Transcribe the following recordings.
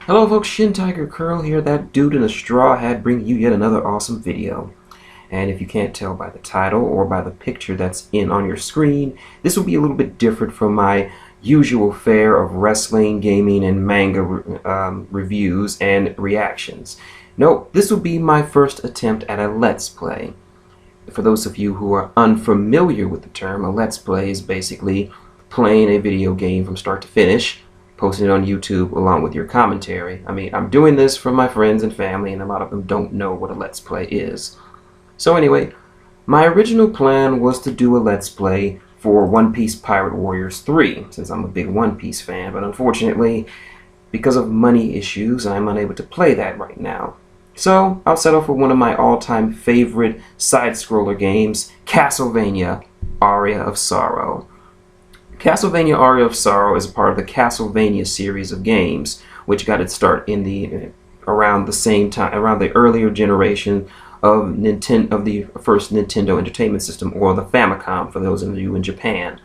Hello folks, shintigercurl here, that dude in a straw hat, bringing you yet another awesome video. And if you can't tell by the title or by the picture that's on your screen, this will be a little bit different from my usual fare of wrestling, gaming, and manga reviews and reactions. Nope, this will be my first attempt at a Let's Play. For those of you who are unfamiliar with the term, a Let's Play is basically playing a video game from start to finish, posting it on YouTube along with your commentary. I mean, I'm doing this for my friends and family, and a lot of them don't know what a Let's Play is. So anyway, my original plan was to do a Let's Play for One Piece Pirate Warriors 3, since I'm a big One Piece fan, but unfortunately, because of money issues, I'm unable to play that right now. So I'll settle for one of my all-time favorite side-scroller games, Castlevania, ARIA of Sorrow. Castlevania ARIA of Sorrow is a part of the Castlevania series of games, which got its start in around the same time, around the earlier generation of the first Nintendo Entertainment System, or the Famicom, for those of you in Japan.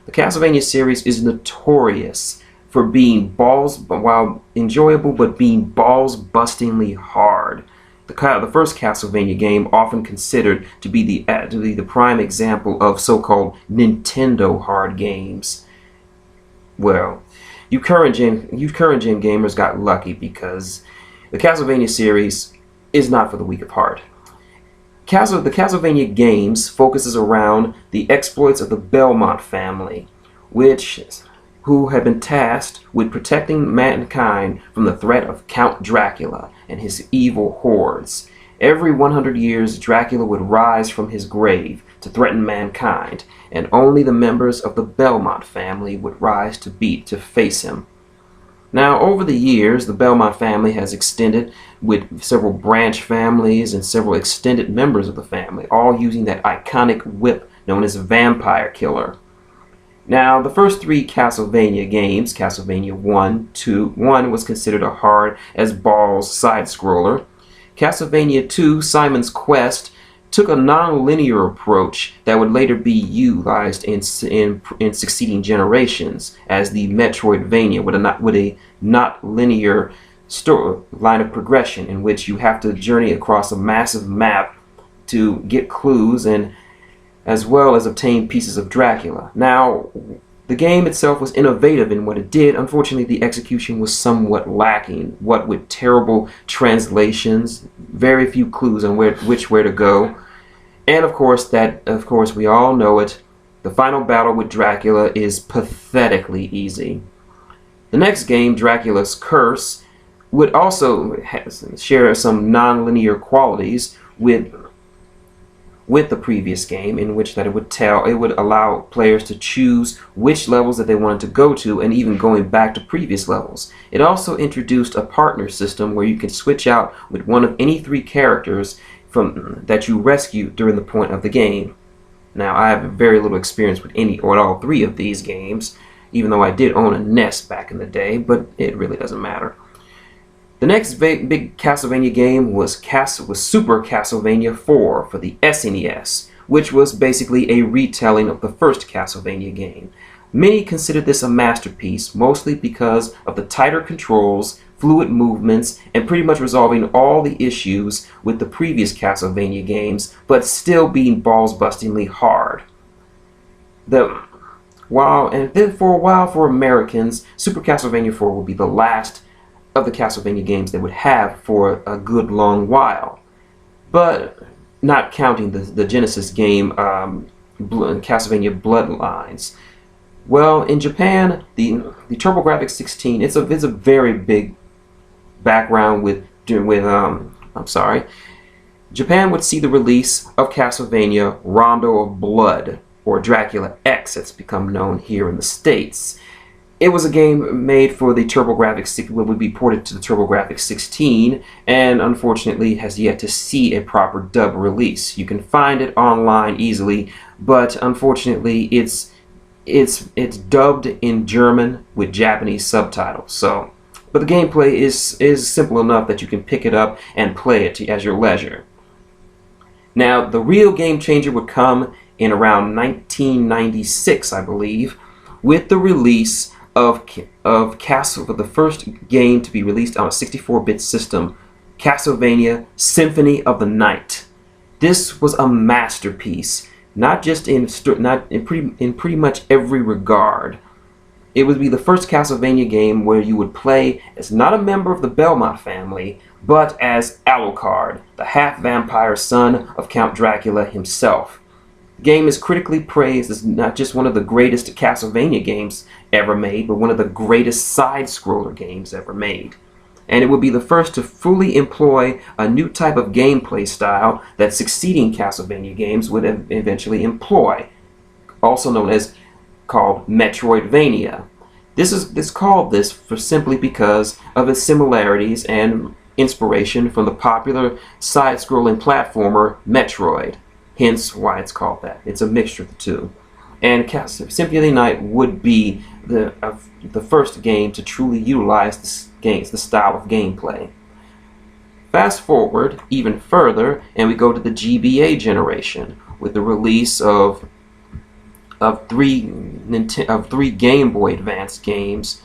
The Castlevania series is notorious for being while enjoyable, but being balls-bustingly hard. The first Castlevania game, often considered to be the prime example of so-called Nintendo hard games. Well, you current gen gamers got lucky, because the Castlevania series is not for the weak of heart. The Castlevania games focuses around the exploits of the Belmont family, who had been tasked with protecting mankind from the threat of Count Dracula and his evil hordes. Every 100 years, Dracula would rise from his grave to threaten mankind, and only the members of the Belmont family would rise to face him. Now, over the years, the Belmont family has extended with several branch families and several extended members of the family, all using that iconic whip known as Vampire Killer. Now, the first three Castlevania games, Castlevania 1 was considered a hard-as-balls side-scroller. Castlevania 2, Simon's Quest, took a non-linear approach that would later be utilized in succeeding generations as the Metroidvania, with a not linear line of progression in which you have to journey across a massive map to get clues and as well as obtain pieces of Dracula. Now, the game itself was innovative in what it did. Unfortunately, the execution was somewhat lacking, what with terrible translations, very few clues on which way to go, and of course, we all know it, the final battle with Dracula is pathetically easy. The next game, Dracula's Curse, would also share some non-linear qualities with the previous game, in which it would allow players to choose which levels that they wanted to go to, and even going back to previous levels. It also introduced a partner system where you can switch out with one of any three characters that you rescue during the point of the game. Now, I have very little experience with any or all three of these games, even though I did own a NES back in the day, but it really doesn't matter. The next big Castlevania game was Super Castlevania 4 for the SNES, which was basically a retelling of the first Castlevania game. Many consider this a masterpiece, mostly because of the tighter controls, fluid movements, and pretty much resolving all the issues with the previous Castlevania games, but still being balls-bustingly hard. For Americans, Super Castlevania 4 will be the last of the Castlevania games they would have for a good long while, but not counting the Genesis game, Castlevania Bloodlines. Well, in Japan, the TurboGrafx 16, it's a very big background Japan would see the release of Castlevania Rondo of Blood, or Dracula X, it's become known here in the States. It was a game made for the TurboGrafx, would be ported to the TurboGrafx 16, and unfortunately has yet to see a proper dub release. You can find it online easily, but unfortunately it's dubbed in German with Japanese subtitles. But the gameplay is simple enough that you can pick it up and play it at your leisure. Now, the real game changer would come in around 1996, I believe, with the release for the first game to be released on a 64-bit system, Castlevania Symphony of the Night. This was a masterpiece, not just in pretty much every regard. It would be the first Castlevania game where you would play as not a member of the Belmont family, but as Alucard, the half-vampire son of Count Dracula himself. The game is critically praised as not just one of the greatest Castlevania games ever made, but one of the greatest side-scroller games ever made. And it would be the first to fully employ a new type of gameplay style that succeeding Castlevania games would eventually employ, also known as called Metroidvania. This is called this for simply because of its similarities and inspiration from the popular side-scrolling platformer Metroid, hence why it's called that. It's a mixture of the two. And Symphony of the Night would be the first game to truly utilize the style of gameplay. Fast forward even further, and we go to the GBA generation with the release of three Game Boy Advance games.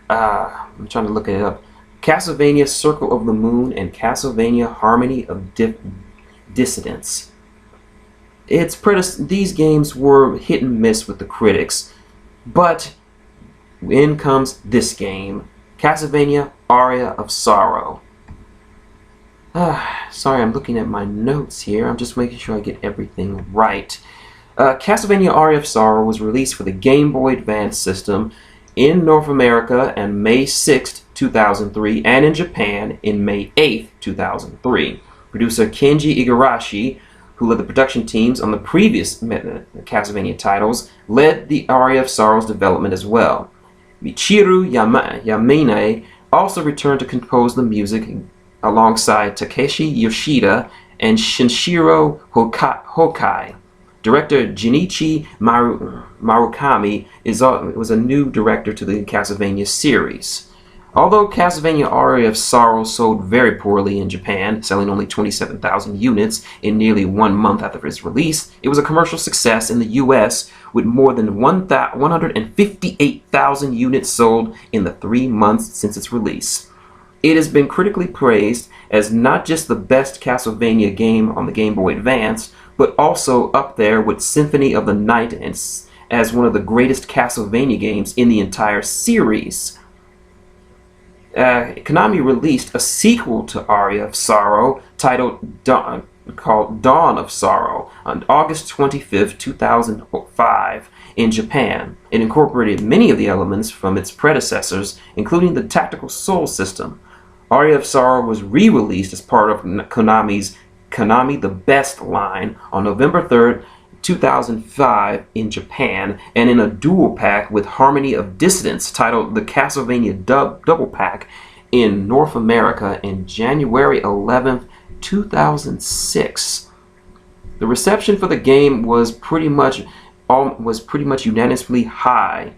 I'm trying to look it up. Castlevania Circle of the Moon and Castlevania Harmony of Dissidence. These games were hit and miss with the critics, but in comes this game, Castlevania ARIA of Sorrow. Sorry, I'm looking at my notes here. I'm just making sure I get everything right. Castlevania ARIA of Sorrow was released for the Game Boy Advance system in North America on May 6, 2003, and in Japan in May 8, 2003. Producer Kenji Igarashi, who led the production teams on the previous Castlevania titles, led the ARIA of Sorrow's development as well. Michiru Yamane also returned to compose the music alongside Takeshi Yoshida and Shinshiro Hokai. Director Junichi Marukami was a new director to the Castlevania series. Although Castlevania ARIA of Sorrow sold very poorly in Japan, selling only 27,000 units in nearly 1 month after its release, it was a commercial success in the US with more than 158,000 units sold in the 3 months since its release. It has been critically praised as not just the best Castlevania game on the Game Boy Advance, but also up there with Symphony of the Night as one of the greatest Castlevania games in the entire series. Konami released a sequel to ARIA of Sorrow called Dawn of Sorrow on August 25, 2005 in Japan. It incorporated many of the elements from its predecessors, including the Tactical Soul system. ARIA of Sorrow was re-released as part of Konami's Konami the Best line on November 3rd, 2005 in Japan, and in a dual pack with Harmony of Dissidence titled the Castlevania Double Pack in North America in January 11th, 2006. The reception for the game was pretty much unanimously high.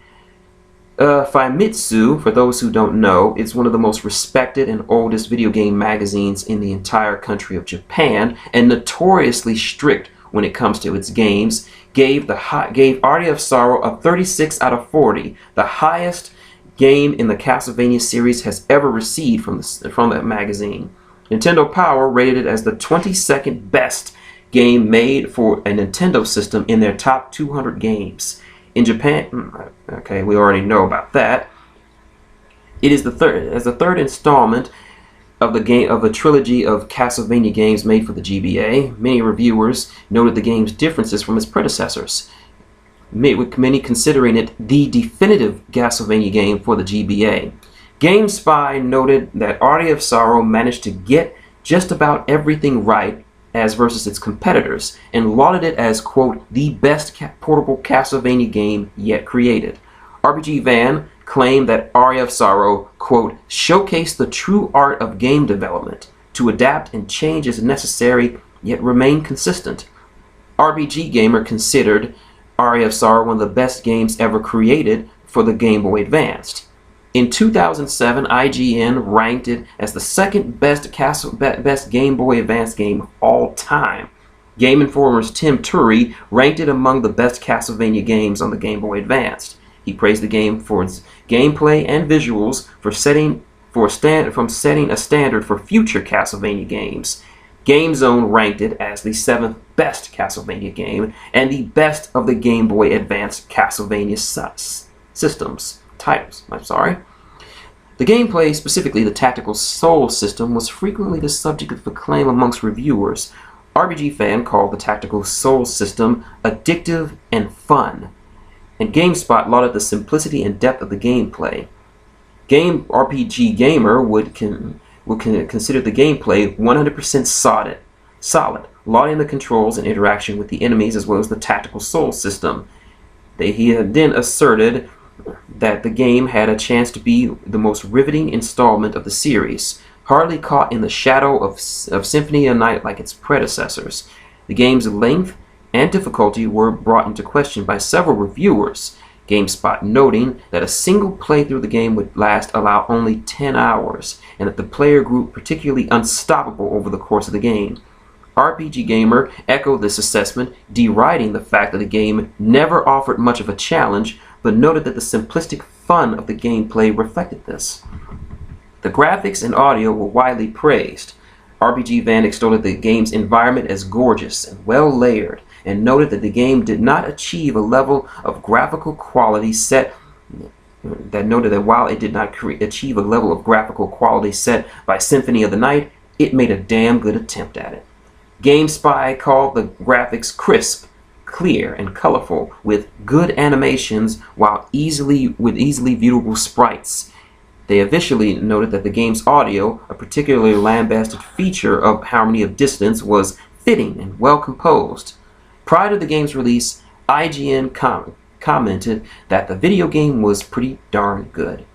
Famitsu, for those who don't know, is one of the most respected and oldest video game magazines in the entire country of Japan, and notoriously strict when it comes to its games, gave ARIA of Sorrow a 36 out of 40, the highest game in the Castlevania series has ever received from that magazine. Nintendo Power rated it as the 22nd best game made for a Nintendo system in their top 200 games. In Japan, okay, we already know about that. It is the third installment of the trilogy of Castlevania games made for the GBA. Many reviewers noted the game's differences from its predecessors, with many considering it the definitive Castlevania game for the GBA. GameSpy noted that ARIA of Sorrow managed to get just about everything right as versus its competitors, and lauded it as, quote, the best portable Castlevania game yet created. RPG Van claimed that ARIA of Sorrow, quote, showcased the true art of game development, to adapt and change as necessary, yet remain consistent. RPG Gamer considered ARIA of Sorrow one of the best games ever created for the Game Boy Advance. In 2007, IGN ranked it as the second best Game Boy Advance game of all time. Game Informer's Tim Turi ranked it among the best Castlevania games on the Game Boy Advance. He praised the game for its gameplay and visuals, setting a standard for future Castlevania games. GameZone ranked it as the 7th best Castlevania game and the best of the Game Boy Advance Castlevania titles. The gameplay, specifically the tactical soul system, was frequently the subject of acclaim amongst reviewers. RPG Fan called the tactical soul system addictive and fun, and GameSpot lauded the simplicity and depth of the gameplay. RPG Gamer would consider the gameplay 100% solid, lauding the controls and interaction with the enemies as well as the tactical soul system. He had then asserted that the game had a chance to be the most riveting installment of the series, hardly caught in the shadow of Symphony of the Night like its predecessors. The game's length and difficulty were brought into question by several reviewers, GameSpot noting that a single playthrough of the game would allow only 10 hours, and that the player grew particularly unstoppable over the course of the game. RPG Gamer echoed this assessment, deriding the fact that the game never offered much of a challenge, but noted that the simplistic fun of the gameplay reflected this. The graphics and audio were widely praised. RPG Fan extolled the game's environment as gorgeous and well layered, and noted that the game did not achieve a level of graphical quality set by Symphony of the Night, it made a damn good attempt at it. GameSpy called the graphics crisp, clear, and colorful, with good animations with easily viewable sprites. They officially noted that the game's audio, a particularly lambasted feature of Harmony of Dissonance, was fitting and well composed. Prior to the game's release, IGN commented that the video game was pretty darn good.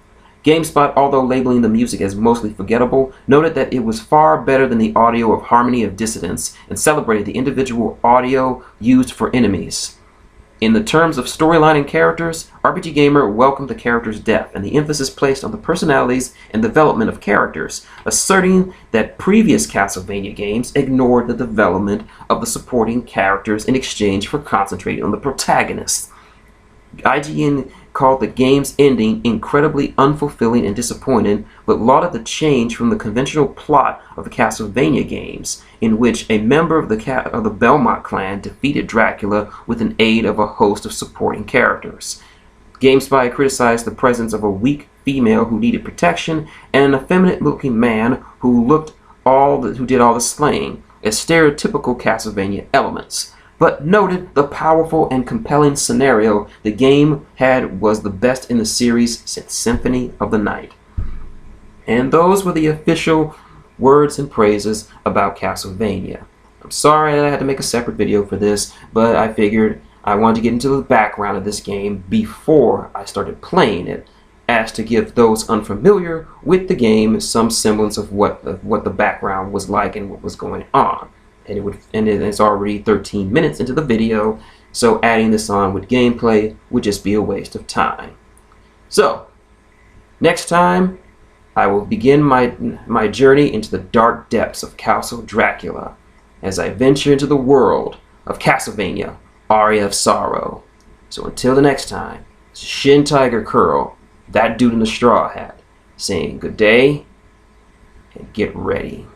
GameSpot, although labeling the music as mostly forgettable, noted that it was far better than the audio of Harmony of Dissonance and celebrated the individual audio used for enemies. In the terms of storyline and characters, RPG Gamer welcomed the characters' depth and the emphasis placed on the personalities and development of characters, asserting that previous Castlevania games ignored the development of the supporting characters in exchange for concentrating on the protagonist. IGN called the game's ending incredibly unfulfilling and disappointing, but lauded the change from the conventional plot of the Castlevania games, in which a member of the Belmont clan defeated Dracula with an aid of a host of supporting characters. GameSpy criticized the presence of a weak female who needed protection and an effeminate-looking man who did all the slaying, as stereotypical Castlevania elements, but noted the powerful and compelling scenario the game had was the best in the series since Symphony of the Night. And those were the official words and praises about Castlevania. I'm sorry that I had to make a separate video for this, but I figured I wanted to get into the background of this game before I started playing it, as to give those unfamiliar with the game some semblance of what the background was like and what was going on. And it's already 13 minutes into the video, so adding this on with gameplay would just be a waste of time. So, next time, I will begin my journey into the dark depths of Castle Dracula as I venture into the world of Castlevania, ARIA of Sorrow. So until the next time, it's shintigercurl, that dude in the straw hat, saying good day and get ready.